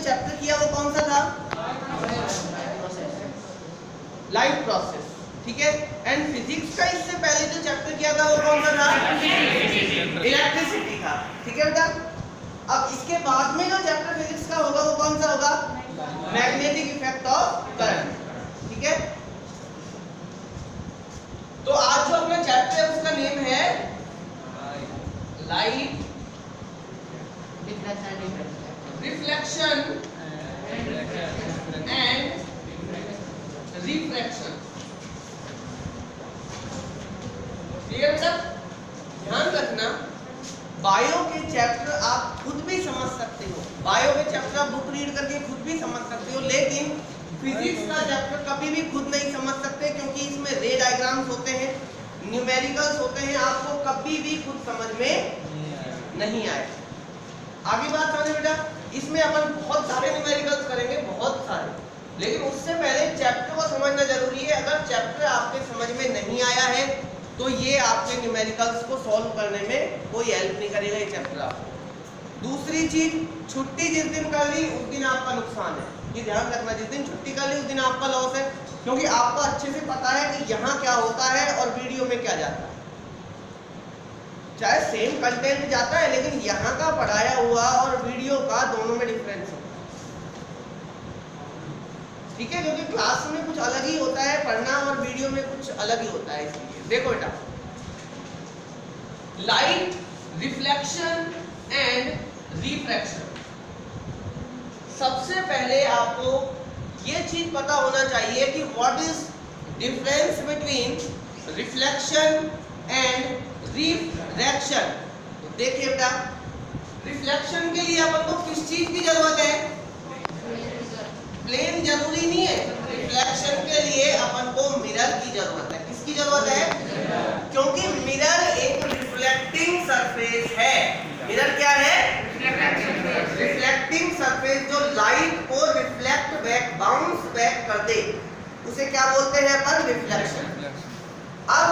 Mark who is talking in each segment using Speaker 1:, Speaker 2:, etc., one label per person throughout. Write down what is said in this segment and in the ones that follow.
Speaker 1: जो चैप्टर किया वो कौन सा था? लाइट प्रोसेस, ठीक है। एंड फिजिक्स का इससे पहले जो चैप्टर किया था वो कौन सा था? इलेक्ट्रिसिटी था, ठीक है बेटा। अब इसके बाद में जो चैप्टर फिजिक्स का होगा वो कौन सा होगा? मैग्नेटिक इफेक्ट ऑफ करंट, ठीक है। तो आज जो अपना चैप्टर है उसका नेम है light reflection and refraction. Clear बेटा? ध्यान रखना, बायो के चैप्टर आप खुद भी समझ सकते हो, बायो के चैप्टर आप बुक रीड करके खुद भी समझ सकते हो, लेकिन फिजिक्स का चैप्टर कभी भी खुद नहीं समझ सकते क्योंकि इसमें रे डायग्राम्स होते हैं, न्यूमेरिकल्स होते हैं, आपको कभी भी खुद समझ में नहीं आए। आगे बात समझे बेटा, इसमें अपन बहुत सारे न्यूमेरिकल्स करेंगे, बहुत सारे, लेकिन उससे पहले चैप्टर को समझना जरूरी है। अगर चैप्टर आपके समझ में नहीं आया है तो ये आपके न्यूमेरिकल्स को सॉल्व करने में कोई हेल्प नहीं करेगा ये चैप्टर आपको। दूसरी चीज, छुट्टी जिस दिन कर ली उस दिन आपका नुकसान है, ये ध्यान रखना। जिस दिन छुट्टी कर ली उस दिन आपका लॉस है, क्योंकि आपको अच्छे से पता है कि यहाँ क्या होता है और वीडियो में क्या जाता है। चाहे सेम कंटेंट जाता है लेकिन यहाँ का पढ़ाया हुआ और वीडियो का दोनों में डिफरेंस है, ठीक है। क्योंकि क्लास में कुछ अलग ही होता है पढ़ना और वीडियो में कुछ अलग ही होता है। इसलिए देखो बेटा, लाइट रिफ्लेक्शन एंड रिफ्रैक्शन। सबसे पहले आपको ये चीज पता होना चाहिए कि what is difference between reflection and refraction. देखिए बेटा, रिफ्लेक्शन के लिए अपन को किस चीज की जरूरत है? प्लेन जरूरी नहीं है, रिफ्लेक्शन के लिए अपन को मिरर की जरूरत है। किसकी जरूरत है? क्योंकि मिरर एक रिफ्लेक्टिंग सरफेस है। मिरर क्या है? रिफ्लेक्टिंग सरफेस जो लाइट को रिफ्लेक्ट बैक, बाउंस बैक कर दे, उसे क्या बोलते हैं अपन? रिफ्लेक्शन। अब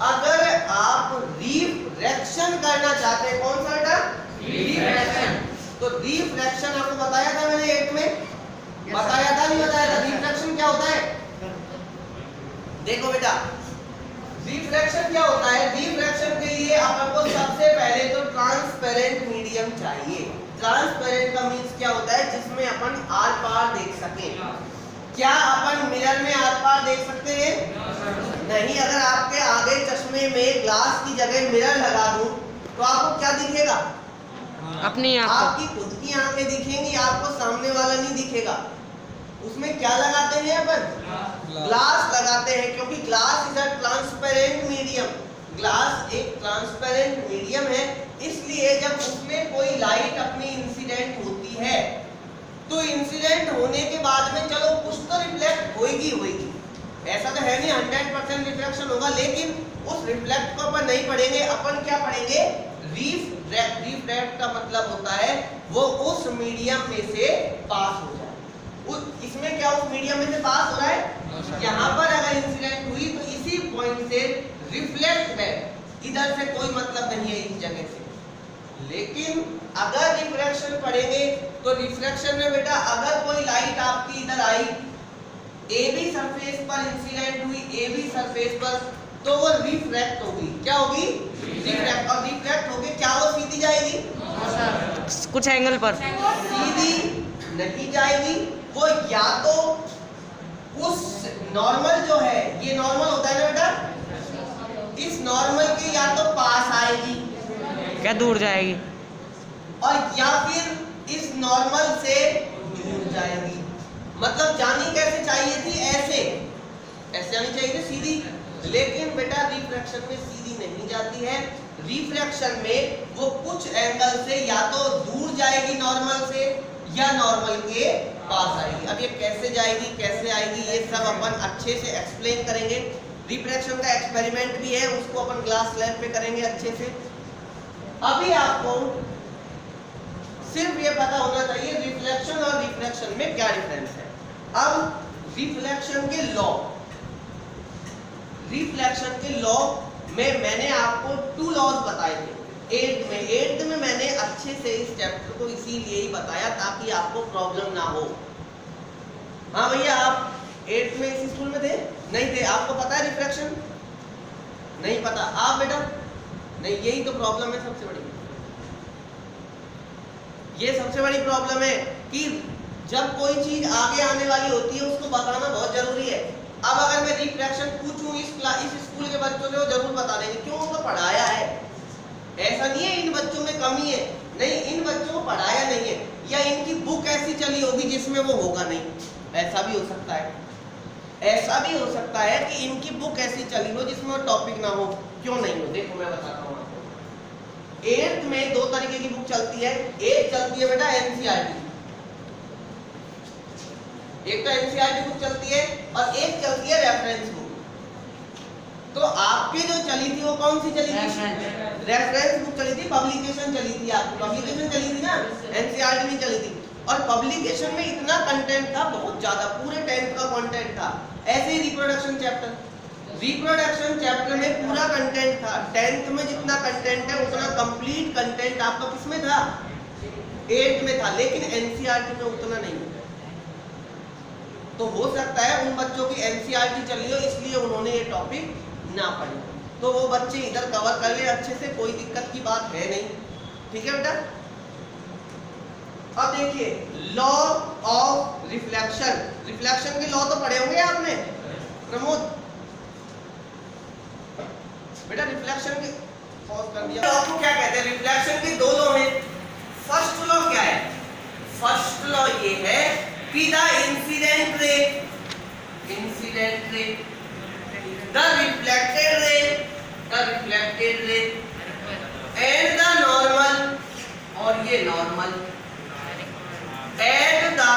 Speaker 1: अगर आप रिफ्रैक्शन करना चाहते हैं, कौन सा बेटा? रिफ्रैक्शन। तो रिफ्रैक्शन आपको बताया था मैंने 8 में, बताया था नहीं बताया था? रिफ्रैक्शन क्या होता है? देखो बेटा, रिफ्रैक्शन क्या होता है? रिफ्रैक्शन के लिए अपन को सबसे पहले तो ट्रांसपेरेंट मीडियम चाहिए। ट्रांसपेरेंट का मींस क्या होता है? जिसमें अपन आर पार देख सकें। क्या अपन मिरर में आर पार देख सकते हैं? नहीं। अगर आपके आगे चश्मे में ग्लास की जगह मिरर लगा दूं तो आपको क्या दिखेगा?
Speaker 2: अपनी
Speaker 1: आपकी खुद की आंखें दिखेंगी, आपको सामने वाला नहीं दिखेगा। उसमें क्या लगाते हैं अपन? ग्लास लगाते हैं, क्योंकि glass is a transparent medium. Glass एक ट्रांसपेरेंट मीडियम है, इसलिए जब उसमें कोई लाइट अपनी इंसिडेंट होती है तो इंसिडेंट होने के बाद में चलो कुछ तो रिफ्लेक्ट होगी होगी, ऐसा तो है नहीं 100% रिफ्लेक्शन होगा, लेकिन उस रिफ्लेक्ट को अपन नहीं पढ़ेंगे। अपन क्या पढ़ेंगे? रिफ्रैक्ट। रिफ्रैक्ट का मतलब होता है वो उस मीडियम में से पास हो जाए। इसमें क्या उस मीडियम में से पास हो रहा है? यहाँ पर अगर इंसिडेंट हुई तो इसी पॉइंट से रिफ्लेक्ट बैक, इधर से कोई मतलब नहीं है इस जगह से। लेकिन अगर रिफ्रैक्शन पढ़ेंगे तो रिफ्रैक्शन में बेटा अगर कोई लाइट आपकी इधर आई, ए बी सरफेस पर इंसिडेंट हुई, ए बी सरफेस पर, तो वो रिफ्रैक्ट होगी। क्या होगी? रिफ्रैक्ट। और रिफ्रैक्ट होके क्या वो सीधी जाएगी?
Speaker 2: कुछ एंगल पर
Speaker 1: सीधी नहीं जाएगी, वो या तो उस नॉर्मल जो है, ये नॉर्मल होता है ना बेटा, इस नॉर्मल के या तो पास आएगी,
Speaker 2: क्या दूर जाएगी,
Speaker 1: और या फिर इस नॉर्मल से दूर जाएगी। मतलब जानी कैसे चाहिए थी? ऐसे जानी चाहिए थी सीधी, लेकिन बेटा रिफ्रैक्शन में सीधी नहीं जाती है। रिफ्रैक्शन में वो कुछ एंगल से या तो दूर जाएगी नॉर्मल से या नॉर्मल के पास आएगी। अब ये कैसे जाएगी कैसे आएगी ये सब अपन अच्छे से एक्सप्लेन करेंगे। रिफ्रैक्शन का एक्सपेरिमेंट भी है, उसको अपन क्लास लैब पे करेंगे अच्छे से। अभी आपको सिर्फ ये पता होना चाहिए रिफ्लेक्शन और रिफ्रैक्शन में क्या डिफरेंस है। अब रिफ्लेक्शन के लॉ, रिफ्लेक्शन के लॉ में मैंने आपको 2 लॉज बताए थे। एट्थ में मैंने अच्छे से इस चैप्टर को इसीलिए ही बताया ताकि आपको प्रॉब्लम ना हो। हाँ भैया, आप एट्थ में इस स्कूल में थे? नहीं थे। आपको पता है रिफ्रैक्शन? नहीं पता। आप बेटा? नहीं। यही तो प्रॉब्लम है सबसे बड़ी। ये सबसे बड़ी प्रॉब्लम है कि जब कोई चीज आगे आने वाली होती है उसको बताना बहुत जरूरी है। अब अगर मैं रिफ्रैक्शन पूछूं इस स्कूल के बच्चों से, वो जरूर बता देंगे, क्यों? उनको पढ़ाया है। ऐसा नहीं है इन बच्चों में कमी है, नहीं, इन बच्चों को पढ़ाया नहीं है, या इनकी बुक ऐसी चली होगी जिसमें वो होगा नहीं। ऐसा भी हो सकता है। ऐसा भी हो सकता है कि इनकी बुक ऐसी चली हो जिसमें वो टॉपिक ना हो। क्यों नहीं हो? देखो मैं बताता हूँ आपको। एट्थ में दो तरीके की बुक चलती है। एक चलती है बेटा एनसीईआरटी, एक तो एनसीईआरटी बुक चलती है और एक चलती है रेफरेंस बुक। तो आपके जो चली थी वो कौन सी चली थी? रेफरेंस बुक चली थी, पब्लिकेशन चली थी आपकी, पब्लिकेशन चली थी ना, एनसीईआरटी नहीं चली थी। और पब्लिकेशन में इतना कंटेंट था, बहुत ज्यादा, पूरे 10th का कंटेंट था। ऐसे ही रिप्रोडक्शन चैप्टर में पूरा कंटेंट था। 10th में जितना कंटेंट है उतना कंप्लीट कंटेंट आपका किसमें था? 8th में था, लेकिन एनसीईआरटी में उतना नहीं। तो हो सकता है उन बच्चों की एनसीईआरटी चली हो इसलिए उन्होंने ये टॉपिक ना पढ़े, तो वो बच्चे इधर कवर कर ले अच्छे से, कोई दिक्कत की बात है नहीं। ठीक है बेटा? अब देखिए लॉ ऑफ रिफ्लेक्शन। रिफ्लेक्शन के लॉ तो पढ़े होंगे आपने प्रमोद बेटा। रिफ्लेक्शन के पॉज कर दिया। लॉ को क्या कहते हैं? रिफ्लेक्शन के दो लॉ हैं। फर्स्ट लॉ क्या है? फर्स्ट लॉ ये है कि द इंसिडेंट रे, the reflected ray and the normal, और ये normal at the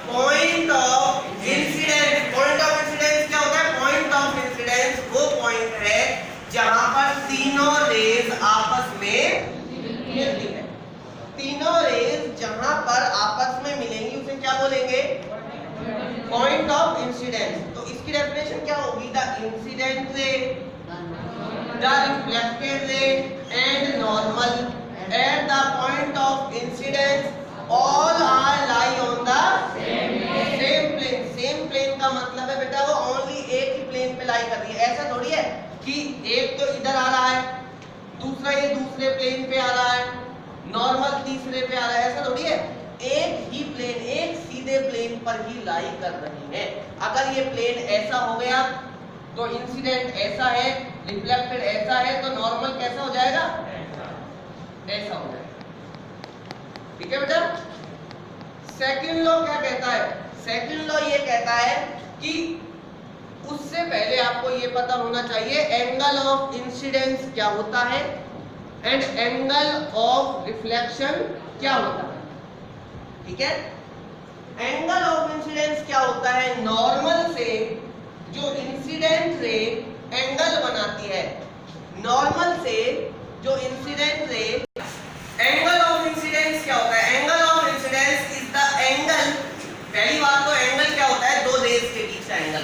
Speaker 1: point of incidence। point of incidence क्या होता है? point of incidence वो point है जहां पर तीनों रेज आपस में मिलती है। तीनों रेज जहां पर आपस में मिलेंगी उसे क्या बोलेंगे? Point of incidence. तो इसकी डेफिनेशन क्या होगी? The incident ray, the reflected ray and normal at the point of incidence all are lie on the same plane. Same plane का मतलब है बेटा वो ओनली एक ही प्लेन पे लाई कर रही है। ऐसा थोड़ी है कि एक तो इधर आ रहा है, दूसरा ये दूसरे प्लेन पे आ रहा है, नॉर्मल तीसरे पे आ रहा है। ऐसा थोड़ी है, एक ही प्लेन, एक सीधे प्लेन पर ही लाई कर रही है। अगर ये प्लेन ऐसा हो गया तो इंसिडेंट ऐसा है, रिफ्लेक्टेड ऐसा है, तो नॉर्मल कैसा हो जाएगा? ऐसा हो जाएगा। ठीक है बेटा? सेकंड लॉ क्या कहता है? सेकंड लॉ ये कहता है कि उससे पहले आपको ये पता होना चाहिए एंगल ऑफ इंसिडेंस क्या होता है एंड एंगल ऑफ रिफ्लेक्शन क्या होता है। ठीक है? एंगल ऑफ इंसिडेंस क्या होता है? नॉर्मल से जो इंसिडेंट रे एंगल बनाती है, नॉर्मल से जो incident ray, angle of incidence क्या होता है? Angle of incidence is the angle. पहली बात तो एंगल क्या होता है? दो रेज के बीच का एंगल।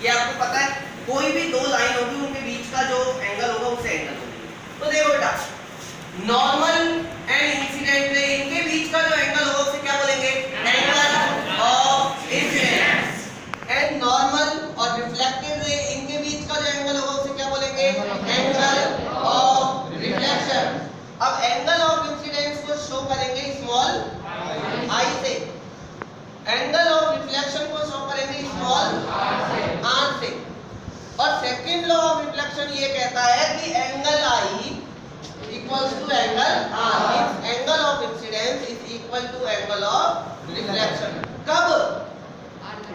Speaker 1: ये आपको पता है, कोई भी दो लाइन होगी उनके बीच का जो एंगल होगा उसे एंगल होगा। तो देखो बेटा, नॉर्मल एंड इंसिडेंट रे इनके बीच का जो एंगल होगा उसे क्या बोलेंगे? Angle of incidence. And normal और रिफ्लेक्टेड रे इनके बीच का जो एंगल होगा उसे क्या बोलेंगे? Angle of reflection. अब एंगल ऑफ इंसिडेंस को शो करेंगे स्मॉल आई से, एंगल ऑफ रिफ्लेक्शन को शो करेंगे स्मॉल आर से। और सेकंड लॉ ऑफ रिफ्लेक्शन ये कहता है कि angle I equals to angle R, means angle of incidence is equal to angle of reflection. कब?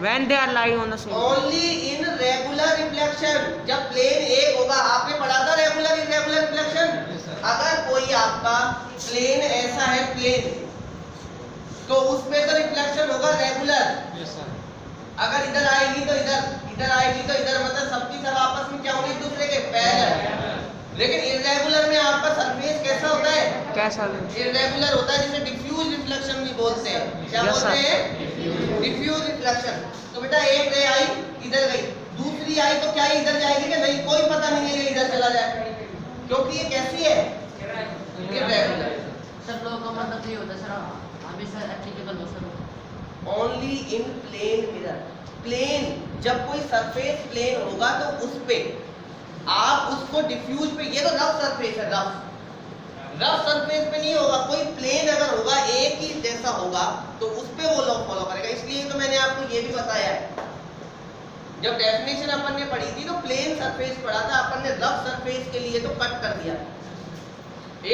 Speaker 2: When they are lying on the same.
Speaker 1: Only in regular reflection. जब plane एक होगा, आपने पढ़ा था रेगुलर इरेगुलर रिफ्लेक्शन। अगर कोई आपका प्लेन ऐसा है प्लेन, तो उसमें तो रिफ्लेक्शन होगा रेगुलर। अगर इधर आएगी तो इधर, इधर आएगी तो इधर, मतलब सबकी सब आपस में क्या होंगे? एक दूसरे के पैरेलल। लेकिन इरेगुलर में आपका सरफेस कैसा होता है?
Speaker 2: कैसा?
Speaker 1: इरेगुलर होता है, जिसे डिफ्यूज रिफ्लेक्शन भी बोलते हैं। क्या बोलते हैं? Diffuse reflection. तो बेटा एक रे आई इधर गई, दूसरी आई तो क्या इधर जाएगी कि नहीं? कोई पता नहीं है ये इधर चला जाए, क्योंकि ये कैसी है? irregular.
Speaker 3: सर लो का मतलब ये होता है सर हमेशा एप्लीकेबल हो sir
Speaker 1: only in plane mirror. Plane, जब कोई सरफेस प्लेन होगा तो उस पे आप उसको डिफ्यूज पे, ये तो रफ सरफेस है, रफ सरफेस पे नहीं होगा। कोई प्लेन अगर होगा एक ही जैसा होगा तो उस पे वो लॉ फॉलो करेगा। इसलिए तो मैंने आपको ये भी बताया है, जब डेफिनेशन अपन ने पढ़ी थी तो प्लेन सरफेस पढ़ा था अपन ने, रफ सरफेस के लिए तो कट कर दिया।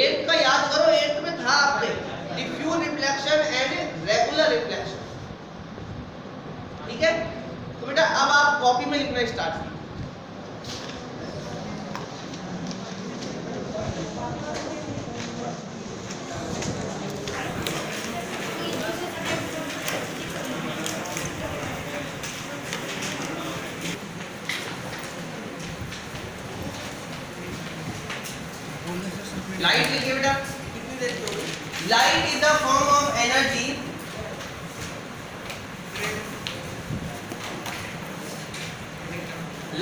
Speaker 1: एर्थ का याद करो, एर्थ में था आपने diffuse reflection and regular reflection, ठीक है। तो बेटा अब आप कॉपी में लिखना स्टार्ट कीजिए। लाइट लिखिए बेटा, कितनी देर की होगी। Light is the form of energy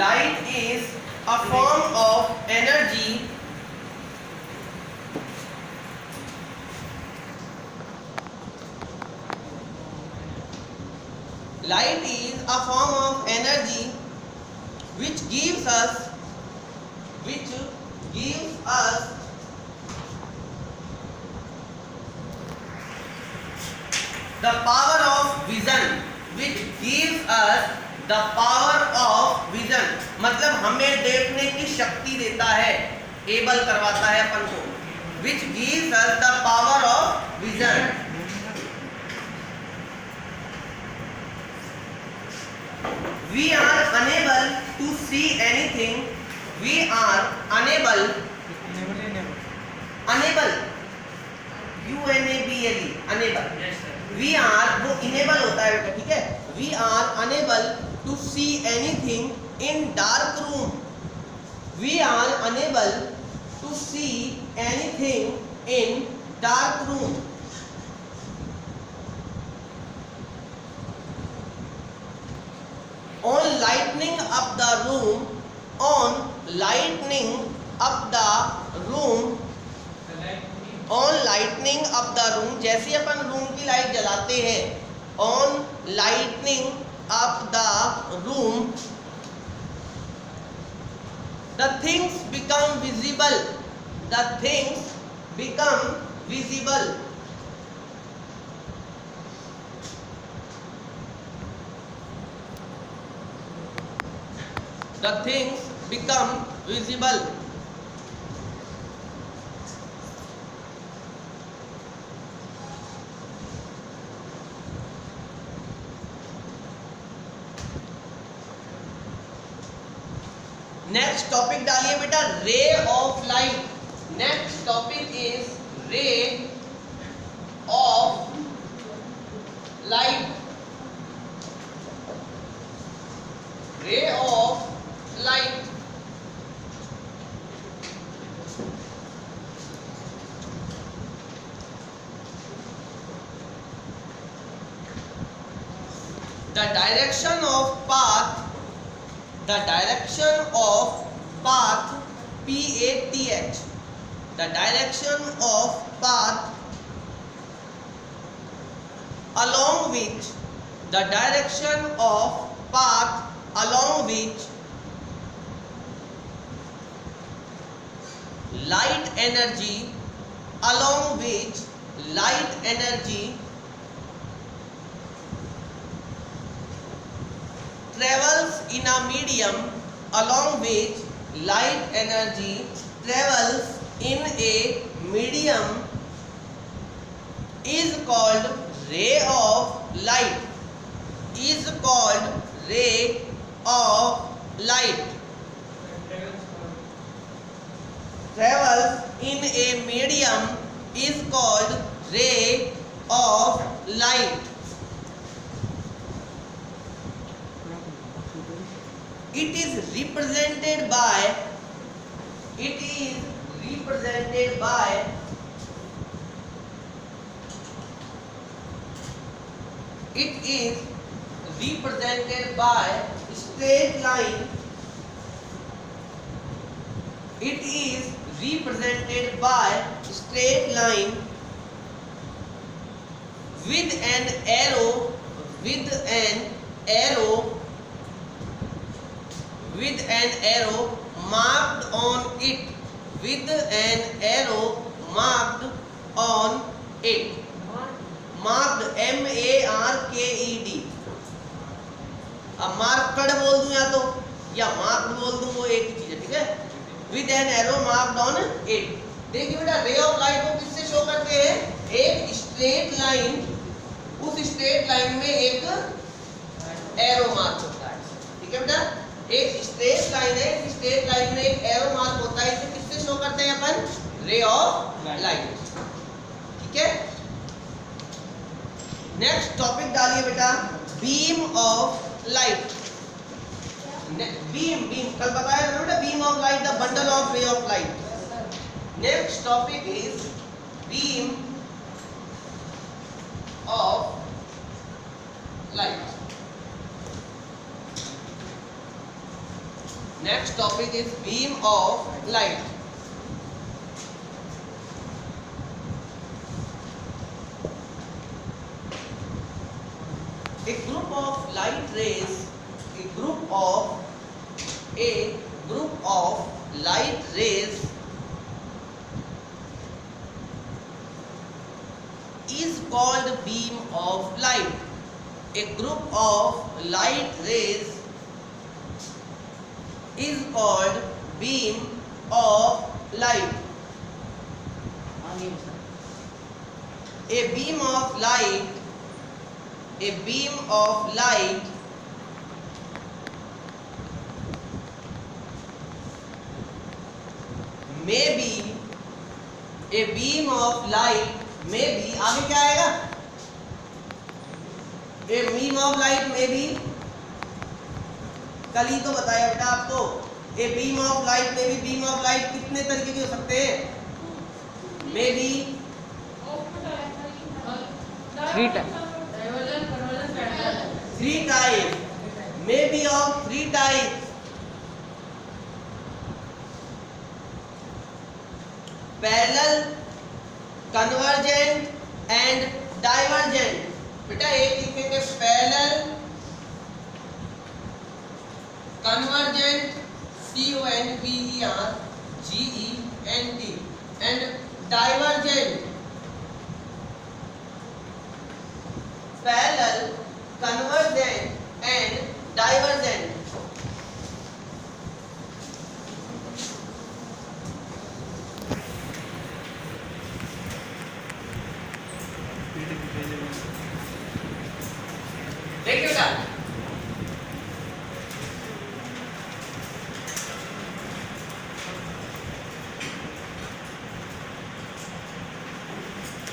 Speaker 1: light is a form of energy light is a form of energy which gives us the power of vision, which gives us the power of vision, मतलब हमें देखने की शक्ति देता है, able करवाता है अपन को, which gives us the power of vision. We are unable to see anything. We are unable. UNABLE, unable. We are, वो enable होता है बेटा, ठीक है। We are unable to see anything in dark room. We are unable to see anything in dark room. On lightening up the room, on lightening up the room, on lightening up the room, जैसे अपन room की light जलाते हैं, on lightening up the room, the things become visible. The things become visible. The things become visible. Next topic डालिए बेटा, ray of light. Next topic is ray of light. Ray of light. The direction of path, the direction of path, PATH, the direction of path along which, the direction of path along which light energy, along which light energy travels in a medium, along which light energy travels in a medium, is called ray of light, is called ray of light. Travels in a medium is called ray of light. It is represented by, it is represented by straight line. It is represented by straight line with an arrow marked on it, marked MARKED। अब marked बोल दूं या marked बोल दूं, वो एक ही चीज है, ठीक है। With an arrow marked on it. देखिए बेटा, रे ऑफ लाइट को किससे शो करते हैं? एक स्ट्रेट लाइन, उस स्ट्रेट लाइन में एक एरो मार्क होता है, ठीक है बेटा। एक स्ट्रेट लाइन है, इस स्ट्रेट लाइन में एक एरो मार्क होता है, इसे किससे शो करते हैं अपन? रे ऑफ लाइट, ठीक है। नेक्स्ट टॉपिक डालिए बेटा, बीम ऑफ लाइट। बीम कल बताया था बेटा, beam of light, the bundle of ray of light. Next topic is beam of light. Next topic is beam of light. A group of light rays, a group of light rays is called beam of light. A group of light rays is called beam of light. A beam of light may be, a beam of light may be, आगे क्या आएगा? A beam of light may be, कल ही तो बताया बेटा आपको। A beam of light में भी, बीम ऑफ लाइट कितने तरीके के हो सकते हैं? May be 3 type, may be of 3 type. Parallel, convergent and divergent. बेटा एक लिखेंगे parallel, convergent CONVERGENT and divergent। parallel, convergent and divergent। देखिए बेटा,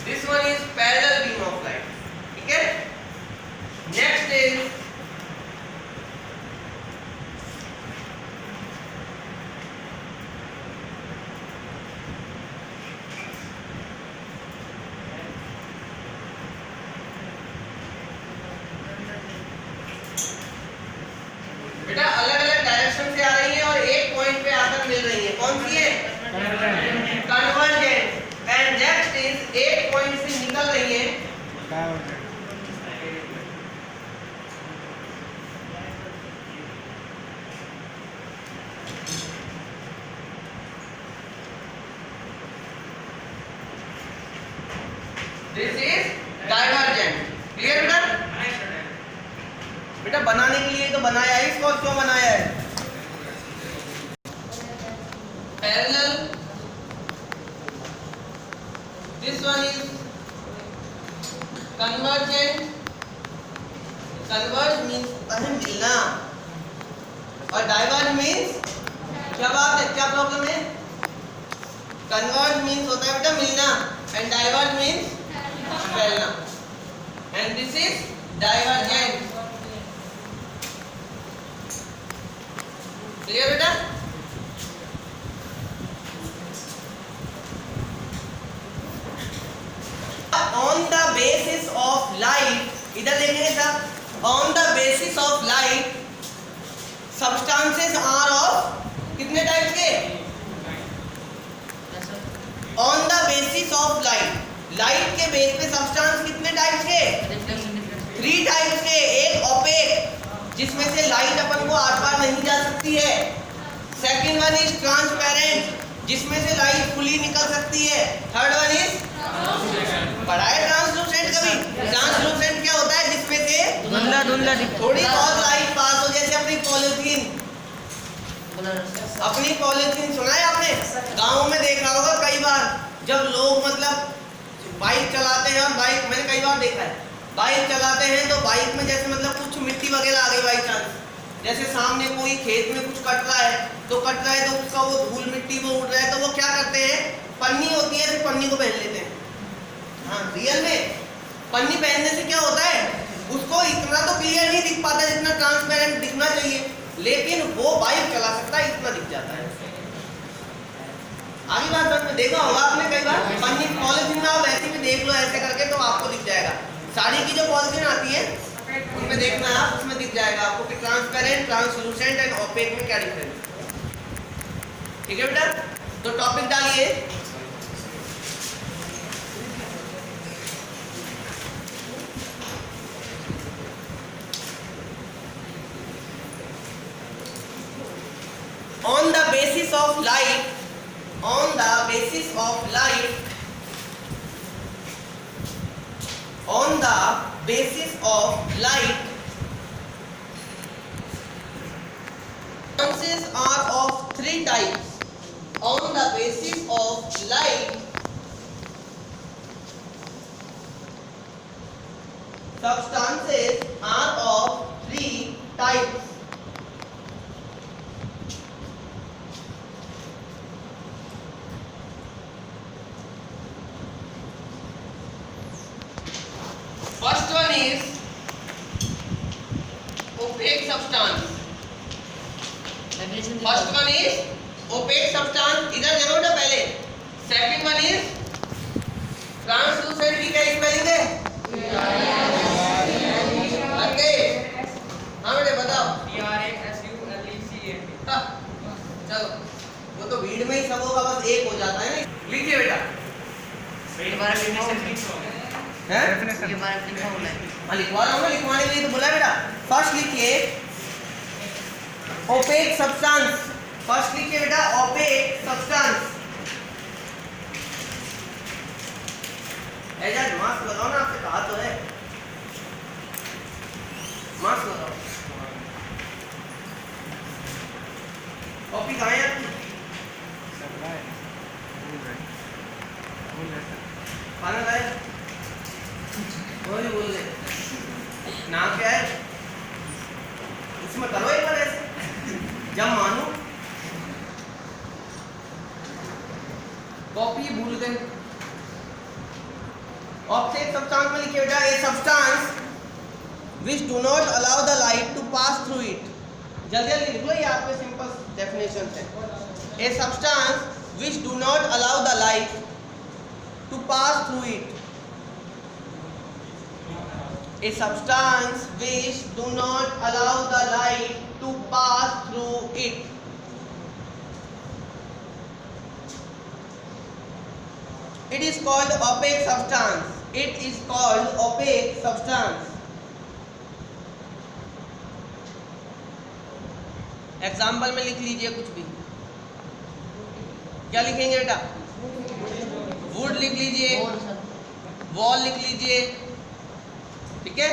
Speaker 1: this one is parallel beam of light, ठीक है। next is बेटा अलग अलग डायरेक्शन से आ रही है और एक पॉइंट पे आकर मिल रही है, कौन सी है? कन्वर्जेंट। एंड नेक्स्ट इज एक पॉइंट से निकल रही है दिस इज डाइवर्जेंट। क्लियर बेटा? बेटा बनाने के लिए तो बनाया है, इसको क्यों बनाया है? Parallel, this one is convergent, converge means मिलना, और diverge means क्या बात है, क्या प्रॉब्लम है? converge means होता है बेटा मिलना and diverge means फैलना, and this is divergent। Clear बेटा? On the basis of light, इधर देखेंगे sir, on the basis of light substances are of कितने टाइप के? On the basis of light, light के बेस पे सब्सटेंस कितने types के? 3 टाइप्स के। एक ओपेक जिसमें से लाइट अपन को आर पार नहीं जा सकती है। सेकंड वन इज ट्रांसपेरेंट जिसमें से लाइट खुली निकल सकती है। थर्ड वन इज पढ़ा है ट्रांसलूसेंट कभी? ट्रांसलूसेंट क्या होता है? जिसमें से
Speaker 2: धुंधला धुंधला दिखता
Speaker 1: थोड़ी बहुत लाइट पास हो, जैसे अपनी पॉलिथीन। अपनी पॉलिथीन सुना है आपने? गाँव में देखा होगा कई बार, जब लोग मतलब बाइक चलाते हैं, और बाइक मैंने कई बार देखा है, बाइक चलाते हैं तो बाइक में जैसे मतलब कुछ मिट्टी वगैरह आ गई बाई चांस, जैसे सामने कोई खेत में कुछ कट रहा है तो उसका वो धूल मिट्टी में उड़ रहा है, तो वो क्या करते हैं, पन्नी होती है, पन्नी को पहन लेते हैं। हाँ, रियल में पन्नी पहनने से क्या होता है, उसको इतना तो क्लियर नहीं दिख पाता जितना ट्रांसपेरेंट दिखना चाहिए, लेकिन वो बाइक चला सकता है, इतना दिख जाता है। आगे बात समझ में देखा होगा आपने कई बार, पन्नी पॉलिथीन में आप ऐसे भी देख लो ऐसे करके तो आपको दिख जाएगा। साड़ी की जो पॉलिथीन आती है उसमें देखना है आप, उसमें दिख जाएगा आपको कि ट्रांसपेरेंट, ट्रांसलूसेंट एंड ओपेक में क्या डिफरेंस। ठीक है बेटा, तो टॉपिक डालिए। On the basis of light, on the basis of light, on the basis of light, substances are of 3 types. On the basis of light, substances are of 3 types. First one is opaque substance. First one is opaque substance, इधर देखो ना पहले। Second one is translucent की क्या spelling है? Okay, हाँ बेटे बताओ। TRASULECANT। चलो, वो तो भीड़ में ही सब होगा, बस एक हो जाता है ना। लिखिए बेटा। हैं? हाँ लिखवा रहा हूँ ना, लिखवाने के लिए तो बोला बेटा। फर्स्ट लिखिए ओपेक सब्सटेंस। फर्स्ट लिखिए बेटा ओपेक सब्सटेंस। ऐसा मास्क लगाओ ना, आपसे कहा तो है मास्क लगाओ। कॉपी कहाँ है आपकी? खाना खाए? बोल दे नाम क्या है? इसमें करो एक बार ऐसे, जब मानो कॉपी भूल गए। ऑब्जेक्ट सब्सटेंस में लिखिए बेटा a substance which do not allow the light to pass through it. जल्दी जल्दी लिख लो, ये आपके सिंपल डेफिनेशन है। A substance which do not allow the light to pass through it. A substance which do not allow the light to pass through it. It is called opaque substance. It is called opaque substance. Example में लिख लीजिए कुछ भी। क्या लिखेंगे बेटा? Would लिख लीजिए, वॉल लिख लीजिए, ठीक है।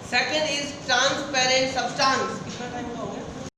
Speaker 1: Second is transparent substance.